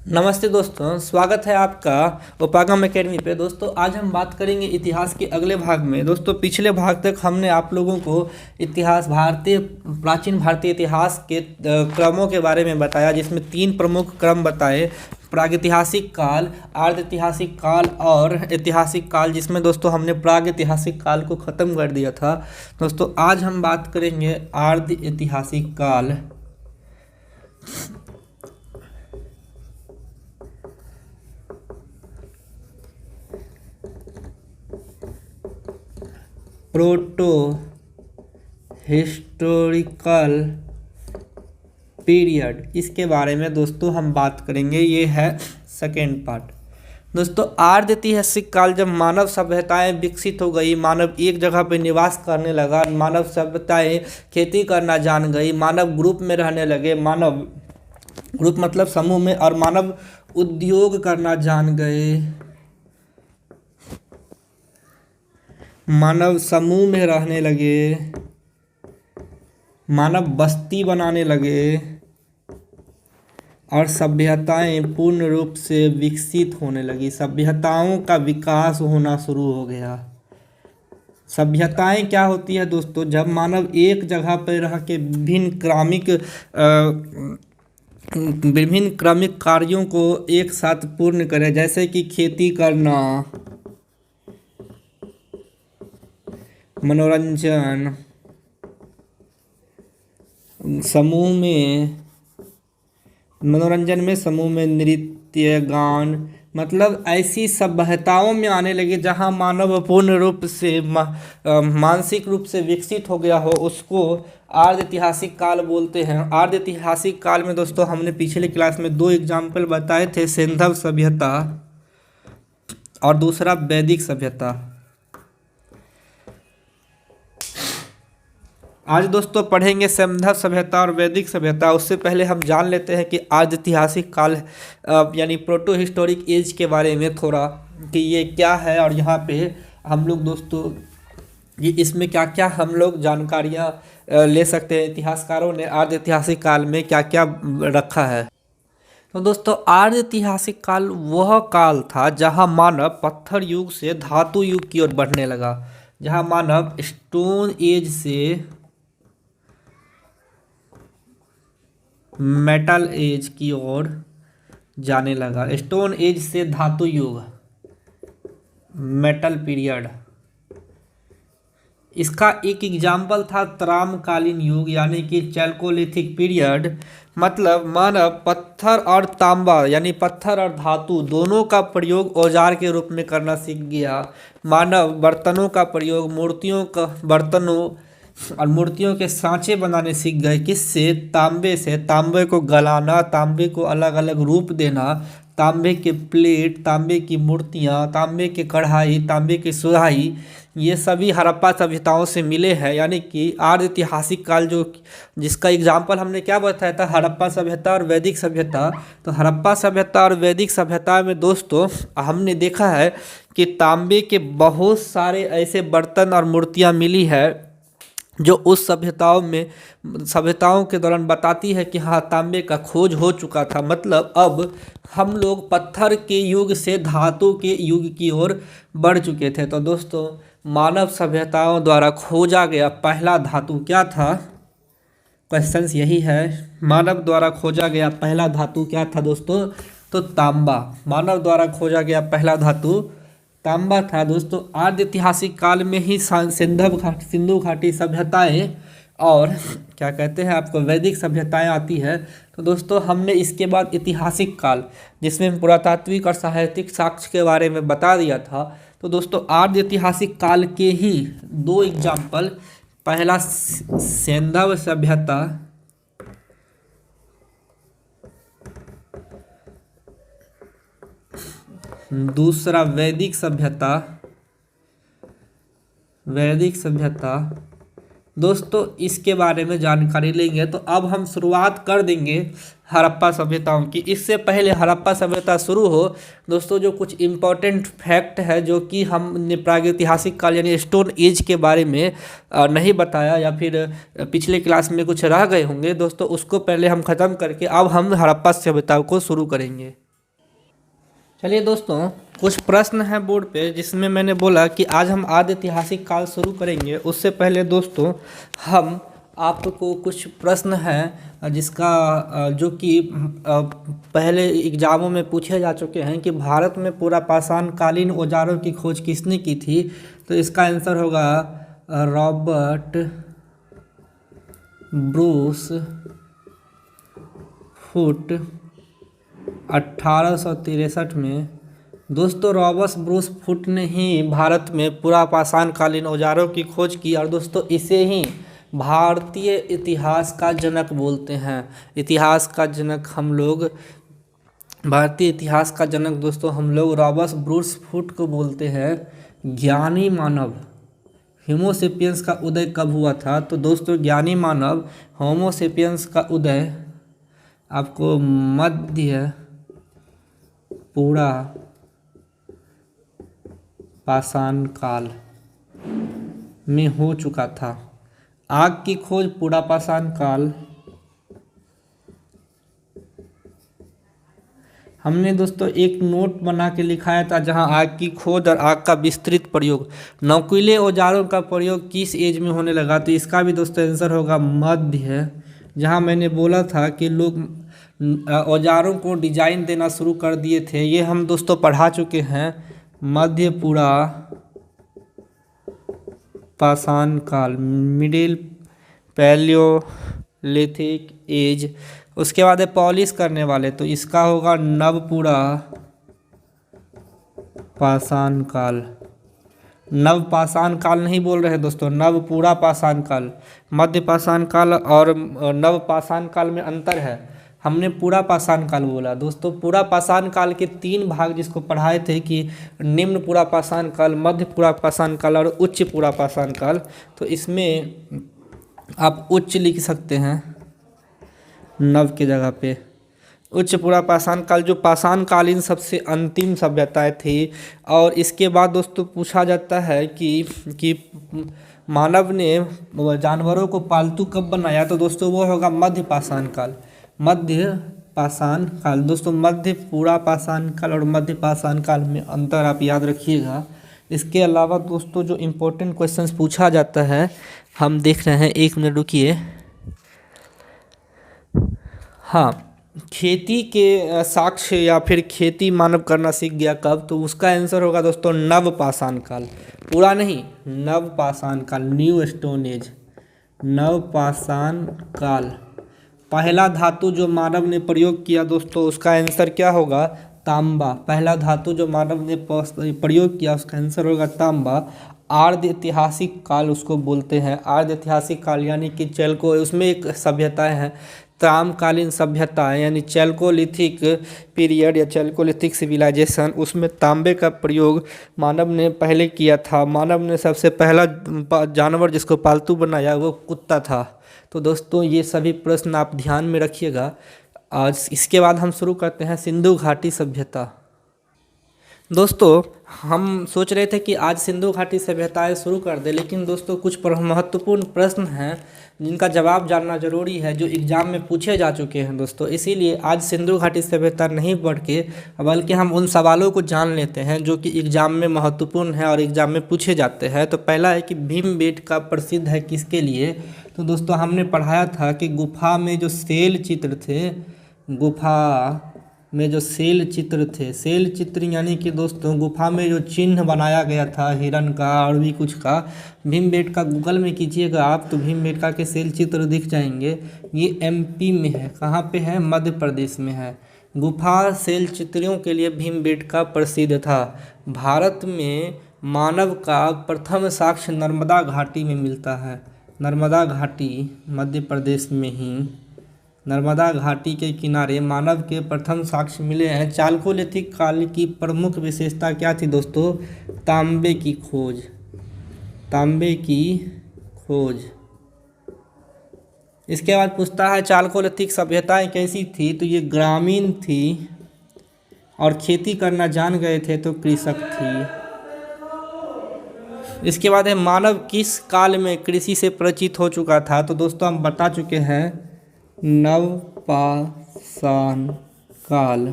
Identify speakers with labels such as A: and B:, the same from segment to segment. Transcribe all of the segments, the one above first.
A: नमस्ते दोस्तों, स्वागत है आपका उपागम एकेडमी पे। दोस्तों आज हम बात करेंगे इतिहास के अगले भाग में। दोस्तों पिछले भाग तक हमने आप लोगों को इतिहास प्राचीन भारतीय इतिहास के क्रमों के बारे में बताया, जिसमें 3 प्रमुख क्रम बताए: प्रागैतिहासिक काल, आर्ध ऐतिहासिक काल और ऐतिहासिक काल, जिसमें दोस्तों हमने प्रागैतिहासिक काल को ख़त्म कर दिया था। दोस्तों आज हम बात करेंगे आर्ध ऐतिहासिक काल। प्रोटो हिस्टोरिकल पीरियड, इसके बारे में दोस्तों हम बात करेंगे। ये है सेकेंड पार्ट। दोस्तों आर्ध ऐतिहासिक काल, जब मानव सभ्यताएं विकसित हो गई, मानव एक जगह पर निवास करने लगा, मानव सभ्यताएं खेती करना जान गई, मानव ग्रुप में रहने लगे, मानव ग्रुप मतलब समूह में, और मानव उद्योग करना जान गए, मानव समूह में रहने लगे, मानव बस्ती बनाने लगे और सभ्यताएं पूर्ण रूप से विकसित होने लगी। सभ्यताओं का विकास होना शुरू हो गया। सभ्यताएं क्या होती है दोस्तों? जब मानव एक जगह पर रह के विभिन्न क्रमिक कार्यों को एक साथ पूर्ण करे, जैसे कि खेती करना, मनोरंजन, मनोरंजन में समूह में नृत्य, गान, मतलब ऐसी सभ्यताओं में आने लगे जहां मानव पूर्ण रूप से मानसिक रूप से विकसित हो गया हो, उसको आर्ध ऐतिहासिक काल बोलते हैं। आर्ध ऐतिहासिक काल में दोस्तों हमने पिछले क्लास में 2 एग्जाम्पल बताए थे, सिंधव सभ्यता और दूसरा वैदिक सभ्यता। आज दोस्तों पढ़ेंगे सिंधव सभ्यता और वैदिक सभ्यता। उससे पहले हम जान लेते हैं कि आर्ध ऐतिहासिक काल यानी प्रोटो हिस्टोरिक एज के बारे में थोड़ा, कि ये क्या है और यहाँ पे हम लोग दोस्तों ये इसमें क्या क्या हम लोग जानकारियाँ ले सकते हैं। इतिहासकारों ने आर्ध ऐतिहासिक काल में क्या क्या रखा है। तो दोस्तों आर्ध ऐतिहासिक काल वह काल था जहाँ मानव पत्थर युग से धातु युग की ओर बढ़ने लगा, जहाँ मानव स्टोन एज से मेटल एज की ओर जाने लगा। स्टोन एज से धातु युग, मेटल पीरियड। इसका एक एग्जाम्पल था त्रामकालीन युग, यानी कि चैल्कोलिथिक पीरियड। मतलब मानव पत्थर और तांबा यानी पत्थर और धातु दोनों का प्रयोग औजार के रूप में करना सीख गया। मानव बर्तनों का प्रयोग, बर्तनों और मूर्तियों के सांचे बनाने सीख गए। किससे? तांबे से। तांबे को गलाना, तांबे को अलग अलग रूप देना, तांबे के प्लेट, तांबे की मूर्तियाँ, तांबे के कढ़ाई, तांबे की सुराही, ये सभी हड़प्पा सभ्यताओं से मिले हैं। यानी कि आर्ध ऐतिहासिक काल जिसका एग्जाम्पल हमने क्या बताया था, हड़प्पा सभ्यता और वैदिक सभ्यता। तो हड़प्पा सभ्यता और वैदिक सभ्यता में दोस्तों हमने देखा है कि तांबे के बहुत सारे ऐसे बर्तन और मूर्तियाँ मिली है जो उस सभ्यताओं के दौरान बताती है कि हाँ, तांबे का खोज हो चुका था। मतलब अब हम लोग पत्थर के युग से धातु के युग की ओर बढ़ चुके थे। तो दोस्तों मानव सभ्यताओं द्वारा खोजा गया पहला धातु क्या था? क्वेश्चंस यही है, मानव द्वारा खोजा गया पहला धातु क्या था दोस्तों? तो तांबा। मानव द्वारा खोजा गया पहला धातु तांबा था। दोस्तों आर्ध ऐतिहासिक काल में ही सिंधु घाटी सभ्यताएं और क्या कहते हैं आपको वैदिक सभ्यताएं आती है। तो दोस्तों हमने इसके बाद ऐतिहासिक काल, जिसमें पुरातात्विक और साहित्यिक साक्ष्य के बारे में बता दिया था। तो दोस्तों आर्ध ऐतिहासिक काल के ही 2 एग्जाम्पल, पहला सिंधव सभ्यता दूसरा वैदिक सभ्यता। दोस्तों इसके बारे में जानकारी लेंगे। तो अब हम शुरुआत कर देंगे हड़प्पा सभ्यताओं की। इससे पहले हड़प्पा सभ्यता शुरू हो दोस्तों, जो कुछ इम्पोर्टेंट फैक्ट है जो कि हमने प्रागैतिहासिक काल यानी स्टोन एज के बारे में नहीं बताया, या फिर पिछले क्लास में कुछ रह गए होंगे दोस्तों, उसको पहले हम ख़त्म करके अब हम हड़प्पा सभ्यताओं को शुरू करेंगे। चलिए दोस्तों, कुछ प्रश्न हैं बोर्ड पे जिसमें मैंने बोला कि आज हम आदि ऐतिहासिक काल शुरू करेंगे। उससे पहले दोस्तों हम आपको कुछ प्रश्न हैं जिसका जो कि पहले एग्जामों में पूछे जा चुके हैं कि भारत में पूरा पाषाणकालीन औजारों की खोज किसने की थी। तो इसका आंसर होगा रॉबर्ट ब्रूस फुट 1863 में। दोस्तों रॉबर्ट ब्रूस फुट ने ही भारत में पूरा पाषाणकालीन औजारों की खोज की और दोस्तों इसे ही भारतीय इतिहास का जनक बोलते हैं। इतिहास का जनक हम लोग, भारतीय इतिहास का जनक दोस्तों हम लोग रॉबर्ट ब्रूस फुट को बोलते हैं। ज्ञानी मानव होमोसेपियंस का उदय कब हुआ था? तो दोस्तों ज्ञानी मानव होमोसेपियंस का उदय आपको मध्य पूरा पाषाण काल में हो चुका था। आग की खोज पूरा पाषाण काल। हमने दोस्तों एक नोट बना के लिखाया था जहां आग की खोज और आग का विस्तृत प्रयोग, नौकीले औजारों का प्रयोग किस एज में होने लगा? तो इसका भी दोस्तों आंसर होगा मध्य। जहां मैंने बोला था कि लोग औजारों को डिजाइन देना शुरू कर दिए थे, ये हम दोस्तों पढ़ा चुके हैं। मध्य पूरा पाषाण काल, मिडिल पैलियोलिथिक एज। उसके बाद है पॉलिश करने वाले, तो इसका होगा नवपुरा पाषाण काल। नव पाषाण काल नहीं बोल रहे दोस्तों, नवपुरा पाषाण काल। मध्य पाषाण काल और नव पाषाण काल में अंतर है। हमने पूरा पाषाण काल बोला दोस्तों। पूरा पाषाण काल के 3 भाग जिसको पढ़ाए थे कि निम्न पूरा पाषाण काल, मध्य पूरा पाषाण काल और उच्च पूरा पाषाण काल। तो इसमें आप उच्च लिख सकते हैं नव के जगह पे। उच्च पूरा पाषाण काल जो पाषाणकालीन सबसे अंतिम सभ्यताएं थी। और इसके बाद दोस्तों पूछा जाता है कि मानव ने जानवरों को पालतू कब बनाया? तो दोस्तों वो होगा मध्य पाषाण काल। मध्य पाषाण काल दोस्तों, मध्य पूरा पाषाण काल और मध्य पाषाण काल में अंतर आप याद रखिएगा। इसके अलावा दोस्तों जो इम्पोर्टेंट क्वेश्चंस पूछा जाता है हम देख रहे हैं, 1 मिनट रुकिए। हाँ, खेती के साक्ष्य या फिर खेती मानव करना सीख गया कब? तो उसका आंसर होगा दोस्तों नव पाषाण काल। पूरा नहीं, नव पाषाण काल, न्यू स्टोन एज, नव पाषाण काल। पहला धातु जो मानव ने प्रयोग किया दोस्तों उसका आंसर क्या होगा? तांबा। पहला धातु जो मानव ने प्रयोग किया उसका आंसर होगा तांबा। आर्य ऐतिहासिक काल उसको बोलते हैं। आर्य ऐतिहासिक काल यानी कि चैल्को, उसमें एक सभ्यताएं हैं त्रामकालीन सभ्यताएं यानी चैल्कोलिथिक पीरियड या चैल्कोलिथिक सिविलाइजेशन। उसमें तांबे का प्रयोग मानव ने पहले किया था। मानव ने सबसे पहला जानवर जिसको पालतू बनाया वो कुत्ता था। तो दोस्तों ये सभी प्रश्न आप ध्यान में रखिएगा। आज इसके बाद हम शुरू करते हैं सिंधु घाटी सभ्यता। दोस्तों हम सोच रहे थे कि आज सिंधु घाटी सभ्यताएं शुरू कर दे, लेकिन दोस्तों कुछ महत्वपूर्ण प्रश्न हैं जिनका जवाब जानना जरूरी है जो एग्जाम में पूछे जा चुके हैं दोस्तों। इसीलिए आज सिंधु घाटी सभ्यता नहीं पढ़ के बल्कि हम उन सवालों को जान लेते हैं जो कि एग्जाम में महत्वपूर्ण है और एग्जाम में पूछे जाते हैं। तो पहला है कि भीमबेटका प्रसिद्ध है किसके लिए? तो दोस्तों हमने पढ़ाया था कि गुफा में जो शैल चित्र थे, गुफा में जो शैल चित्र थे, शैल चित्र यानी कि दोस्तों गुफा में जो चिन्ह बनाया गया था हिरण का और भी कुछ का, भीमबेटका गूगल में कीजिएगा आप तो भीमबेटका के शैल चित्र दिख जाएंगे। ये एमपी में है। कहाँ पे है? मध्य प्रदेश में है। गुफा शैल चित्रों के लिए भीमबेटका प्रसिद्ध था। भारत में मानव का प्रथम साक्ष्य नर्मदा घाटी में मिलता है। नर्मदा घाटी मध्य प्रदेश में ही, नर्मदा घाटी के किनारे मानव के प्रथम साक्ष्य मिले हैं। चाल्कोलिथिक काल की प्रमुख विशेषता क्या थी दोस्तों? तांबे की खोज, तांबे की खोज। इसके बाद पूछता है चाल्कोलिथिक सभ्यताएं कैसी थी? तो ये ग्रामीण थी और खेती करना जान गए थे तो कृषक थी। इसके बाद है मानव किस काल में कृषि से परिचित हो चुका था? तो दोस्तों हम बता चुके हैं नव पाषाण काल।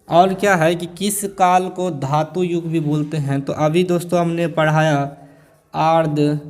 A: और क्या है कि किस काल को धातु युग भी बोलते हैं, तो अभी दोस्तों हमने पढ़ाया आर्ध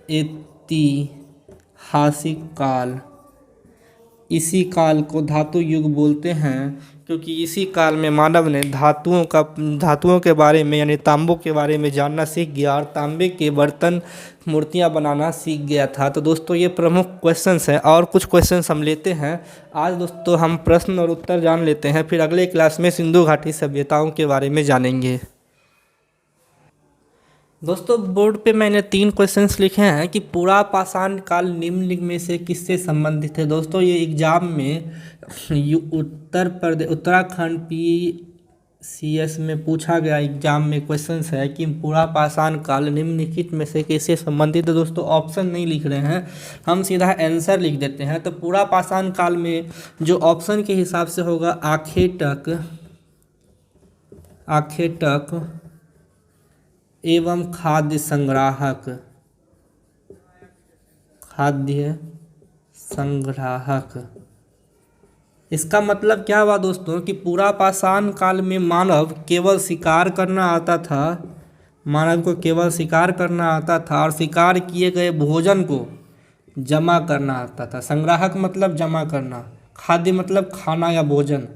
A: ऐतिहासिक काल, इसी काल को धातु युग बोलते हैं क्योंकि इसी काल में मानव ने धातुओं के बारे में यानी तांबों के बारे में जानना सीख गया और तांबे के बर्तन मूर्तियां बनाना सीख गया था। तो दोस्तों ये प्रमुख क्वेश्चंस हैं और कुछ क्वेश्चंस हम लेते हैं आज दोस्तों। हम प्रश्न और उत्तर जान लेते हैं, फिर अगले क्लास में सिंधु घाटी सभ्यताओं के बारे में जानेंगे। दोस्तों बोर्ड पे मैंने 3 क्वेश्चंस लिखे हैं कि पूरा पाषाण काल निम्नलिखित में से किससे संबंधित है। दोस्तों ये एग्जाम में उत्तराखंड PCS में पूछा गया एग्जाम में क्वेश्चंस है कि पूरा पाषाण काल निम्नलिखित में से किससे संबंधित है। दोस्तों ऑप्शन नहीं लिख रहे हैं, हम सीधा आंसर लिख देते हैं। तो पूरा पाषाण काल में जो ऑप्शन के हिसाब से होगा आखेटक एवं खाद्य संग्राहक। इसका मतलब क्या हुआ दोस्तों कि पूरा पाषाण काल में मानव केवल शिकार करना आता था, मानव को केवल शिकार करना आता था और शिकार किए गए भोजन को जमा करना आता था। संग्राहक मतलब जमा करना, खाद्य मतलब खाना या भोजन।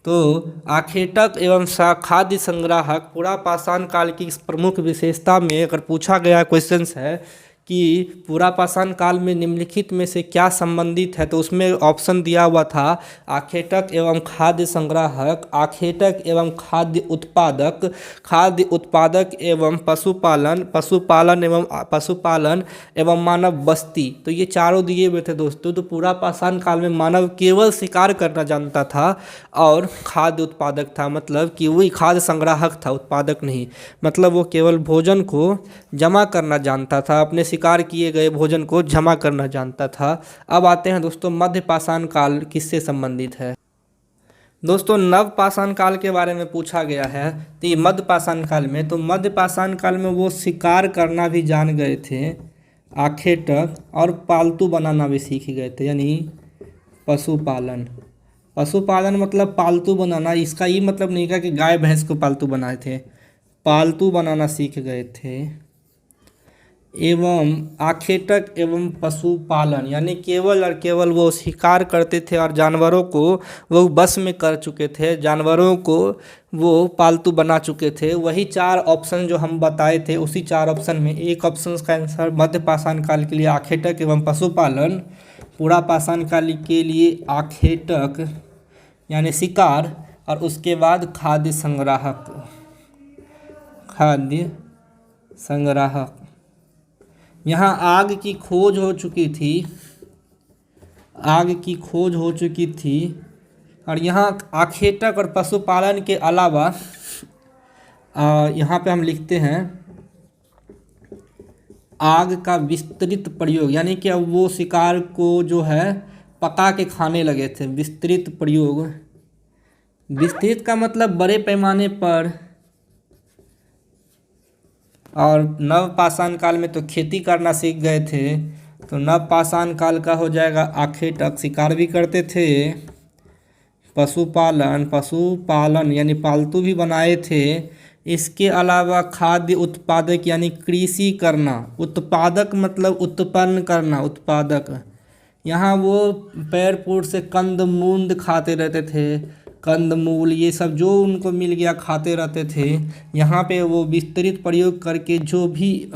A: तो आखेटक एवं खाद्य संग्राहक पूरा पाषाण काल की इस प्रमुख विशेषता में अगर पूछा गया क्वेश्चंस है कि पूरा पाषाण काल में निम्नलिखित में से क्या संबंधित है, तो उसमें ऑप्शन दिया हुआ था आखेटक एवं खाद्य संग्राहक, आखेटक एवं खाद्य उत्पादक एवं पशुपालन एवं मानव बस्ती। तो ये चारों दिए हुए थे दोस्तों। तो पूरा पाषाण काल में मानव केवल शिकार करना जानता था और खाद्य उत्पादक था, मतलब कि वही खाद्य संग्राहक था, उत्पादक नहीं। मतलब वो केवल भोजन को जमा करना जानता था, अपने शिकार किए गए भोजन को जमा करना जानता था। अब आते हैं दोस्तों मध्य पाषाण काल किससे संबंधित है। दोस्तों नव पाषाण काल के बारे में पूछा गया है, तो ये मध्य पाषाण काल में, तो मध्य पाषाण काल में वो शिकार करना भी जान गए थे आखेटक और पालतू बनाना भी सीख गए थे, यानी पशुपालन मतलब पालतू बनाना। इसका ये मतलब नहीं था कि गाय भैंस को पालतू बनाए थे, पालतू बनाना सीख गए थे। एवं आखेटक एवं पशुपालन यानी केवल और केवल वो शिकार करते थे और जानवरों को वो बस में कर चुके थे, जानवरों को वो पालतू बना चुके थे। वही 4 ऑप्शन जो हम बताए थे, उसी 4 ऑप्शन में एक ऑप्शन का आंसर मध्य पाषाण काल के लिए आखेटक एवं पशुपालन, पूरा पाषाण काल के लिए आखेटक यानी शिकार, और उसके बाद खाद्य संग्राहक। यहाँ आग की खोज हो चुकी थी और यहाँ आखेटक और पशुपालन के अलावा यहाँ पे हम लिखते हैं आग का विस्तृत प्रयोग, यानी कि अब वो शिकार को जो है पका के खाने लगे थे। विस्तृत प्रयोग, विस्तृत का मतलब बड़े पैमाने पर। और नव पाषाण काल में तो खेती करना सीख गए थे, तो नव पाषाण काल का हो जाएगा आखेटक, शिकार भी करते थे। पशुपालन यानी पालतू भी बनाए थे। इसके अलावा खाद्य उत्पादक यानी कृषि करना, उत्पादक मतलब उत्पन्न करना, उत्पादक। यहाँ वो पेड़ फूल से कंद मूंद खाते रहते थे, कंदमूल ये सब जो उनको मिल गया खाते रहते थे। यहाँ पे वो विस्तृत प्रयोग करके जो भी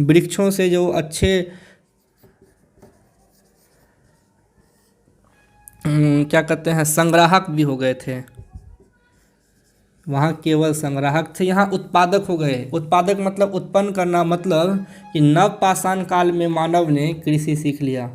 A: वृक्षों से जो अच्छे क्या कहते हैं संग्राहक भी हो गए थे। वहाँ केवल संग्राहक थे, यहाँ उत्पादक हो गए। उत्पादक मतलब उत्पन्न करना, मतलब कि नव पाषाण काल में मानव ने कृषि सीख लिया।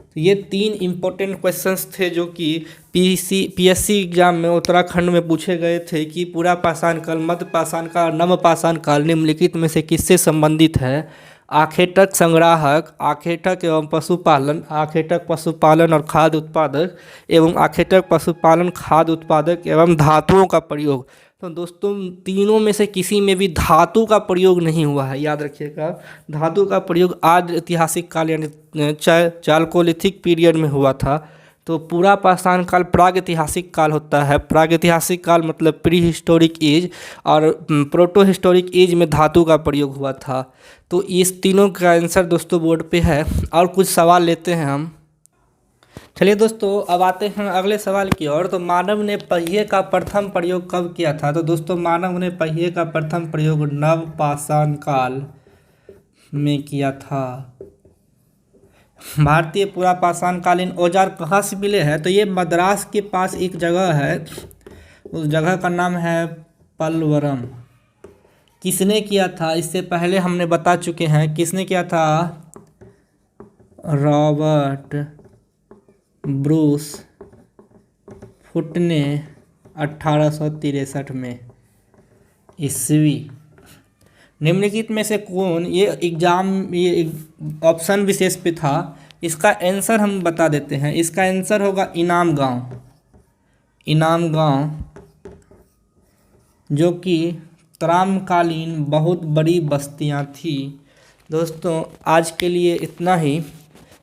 A: तो ये 3 इम्पोर्टेंट क्वेश्चंस थे जो कि PSC एग्जाम में उत्तराखंड में पूछे गए थे कि पूरा पाषाण काल, मध्य पाषाण काल, नव पाषाण काल निम्नलिखित में से किससे संबंधित है। आखेटक संग्राहक, आखेटक एवं पशुपालन, आखेटक पशुपालन और खाद्य उत्पादक, एवं आखेटक पशुपालन खाद्य उत्पादक एवं धातुओं का प्रयोग। तो दोस्तों तीनों में से किसी में भी धातु का प्रयोग नहीं हुआ है, याद रखिएगा। धातु का प्रयोग आद्य ऐतिहासिक काल यानी चालकोलिथिक पीरियड में हुआ था। तो पूरा पाषाण काल प्रागैतिहासिक काल होता है। प्रागैतिहासिक काल मतलब प्री हिस्टोरिक एज, और प्रोटो हिस्टोरिक एज में धातु का प्रयोग हुआ था। तो इस तीनों का आंसर दोस्तों बोर्ड पे है। और कुछ सवाल लेते हैं हम। चलिए दोस्तों, अब आते हैं अगले सवाल की ओर। तो मानव ने पहिए का प्रथम प्रयोग कब किया था? तो दोस्तों मानव ने पहिए का प्रथम प्रयोग नवपाषाण काल में किया था। भारतीय पुरापाषाण कालीन औजार कहाँ से मिले हैं? तो ये मद्रास के पास एक जगह है, उस जगह का नाम है पलवरम। किसने किया था? इससे पहले हमने बता चुके हैं किसने किया था। रॉबर्ट ब्रूस फुट ने 1863 में ईस्वी। निम्नलिखित में से कौन, ये ऑप्शन विशेष पे था, इसका आंसर हम बता देते हैं। इसका आंसर होगा इनाम गांव। इनाम गांव जो कि तरामकालीन बहुत बड़ी बस्तियां थी। दोस्तों आज के लिए इतना ही।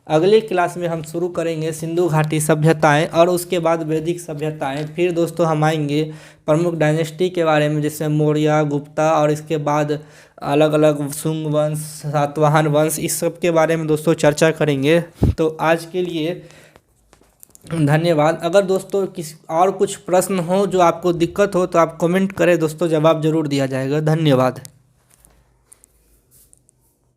A: अगले क्लास में हम शुरू करेंगे सिंधु घाटी सभ्यताएं और उसके बाद वैदिक सभ्यताएं। फिर दोस्तों हम आएंगे प्रमुख डायनेस्टी के बारे में, जैसे मौर्य, गुप्ता, और इसके बाद अलग अलग शुंग वंश, सातवाहन वंश, इस सब के बारे में दोस्तों चर्चा करेंगे। तो आज के लिए धन्यवाद। अगर दोस्तों किसी और कुछ प्रश्न हो जो आपको दिक्कत हो तो आप कमेंट करें दोस्तों, जवाब जरूर दिया जाएगा। धन्यवाद।